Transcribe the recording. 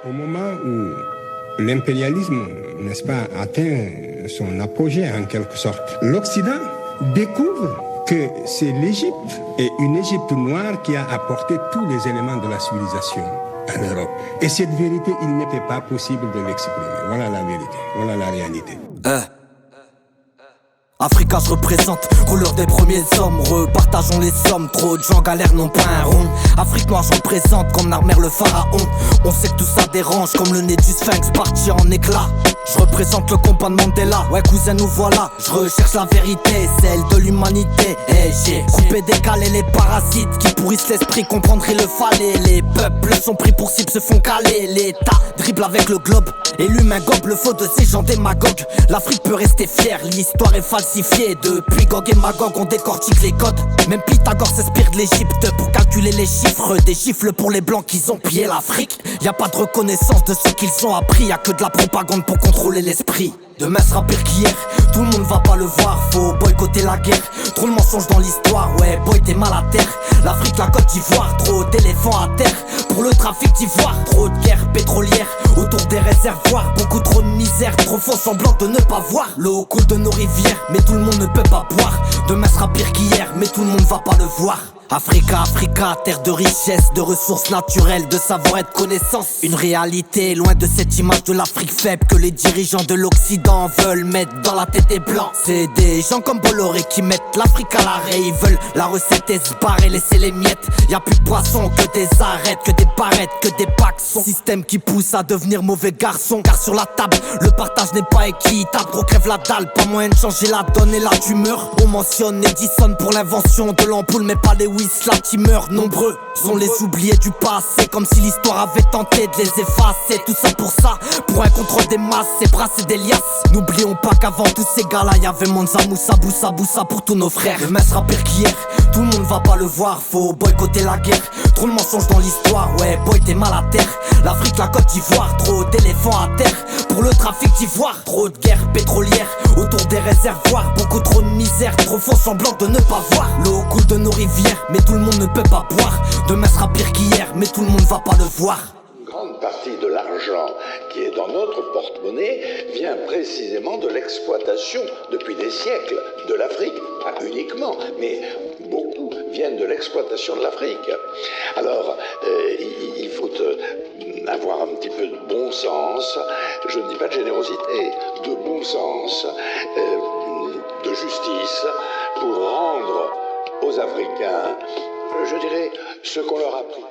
Au moment où l'impérialisme, n'est-ce pas, atteint son apogée en quelque sorte, l'Occident découvre que c'est l'Égypte et une Égypte noire qui a apporté tous les éléments de la civilisation en Europe. Et cette vérité, il n'était pas possible de l'exprimer. Voilà la vérité, voilà la réalité. Africa je représente, couleur des premiers hommes, repartageons les sommes, trop de gens galèrent n'ont pas un rond. Afrique noire je représente comme Narmer le pharaon. On sait que tout ça dérange comme le nez du sphinx parti en éclat. Je représente le compas de Mandela, ouais cousin nous voilà. Je recherche la vérité, celle de l'humanité. Et j'ai coupé, décalé les parasites qui pourrissent l'esprit, comprendraient le fallait. Les peuples sont pris pour cible, se font caler. L'État dribble avec le globe et l'humain gobe le faux de ces gens démagogues. L'Afrique peut rester fière, l'histoire est falsifiée. Depuis Gog et Magog on décortique les codes. Même Pythagore s'inspire de l'Égypte pour calculer les chiffres. Des gifles pour les blancs qui ont pillé l'Afrique. Y a pas de reconnaissance de ce qu'ils ont appris. Y a que de la propagande pour contrôler l'esprit. Demain sera pire qu'hier, tout le monde va pas le voir. Faut boycotter la guerre, trop de mensonges dans l'histoire. Ouais boy t'es mal à terre, l'Afrique la Côte d'Ivoire. Trop d'éléphants à terre, pour le trafic d'ivoire. Trop de guerres pétrolières, autour des réservoirs. Beaucoup trop de misère, trop faux semblant de ne pas voir. L'eau coule de nos rivières, mais tout le monde ne peut pas boire. Demain sera pire qu'hier, mais tout le monde va pas le voir. Africa, Africa, terre de richesse, de ressources naturelles, de savoir et de connaissances. Une réalité loin de cette image de l'Afrique faible que les dirigeants de l'Occident veulent mettre dans la tête des blancs. C'est des gens comme Bolloré qui mettent l'Afrique à l'arrêt. Ils veulent la recette et se barrer, laisser les miettes. Y'a plus de poissons que des arêtes, que des barrettes, que des paxons. Système qui pousse à devenir mauvais garçon. Car sur la table, le partage n'est pas équitable. Gros crève la dalle, pas moyen de changer la donne et la tumeur. On mentionne Edison pour l'invention de l'ampoule, mais pas les là qui meurent, nombreux sont les oubliés du passé. Comme si l'histoire avait tenté de les effacer. Tout ça, pour un contrôle des masses, c'est brasser des liasses. N'oublions pas qu'avant tous ces gars-là, y'avait Monza, Moussa, Boussa, Boussa pour tous nos frères. Demain sera pire qu'hier, tout le monde va pas le voir. Faut boycotter la guerre, trop de mensonges dans l'histoire. Ouais boy t'es mal à terre, l'Afrique la Côte d'Ivoire. Trop d'éléphants à terre, pour le trafic d'ivoire. Trop de guerres pétrolières, autour des réservoirs. Beaucoup trop de misère, trop faux semblant de ne pas voir. L'eau coule de nos rivières, mais tout le monde ne peut pas boire. Demain sera pire qu'hier, mais tout le monde va pas le voir. Une grande partie de l'argent qui est dans notre porte-monnaie vient précisément de l'exploitation, depuis des siècles, de l'Afrique. Pas uniquement, mais beaucoup viennent de l'exploitation de l'Afrique. Alors, il faut avoir un petit peu de bon sens, je ne dis pas de générosité, de bon sens, de justice, pour rendre aux Africains, je dirais, ce qu'on leur a pris.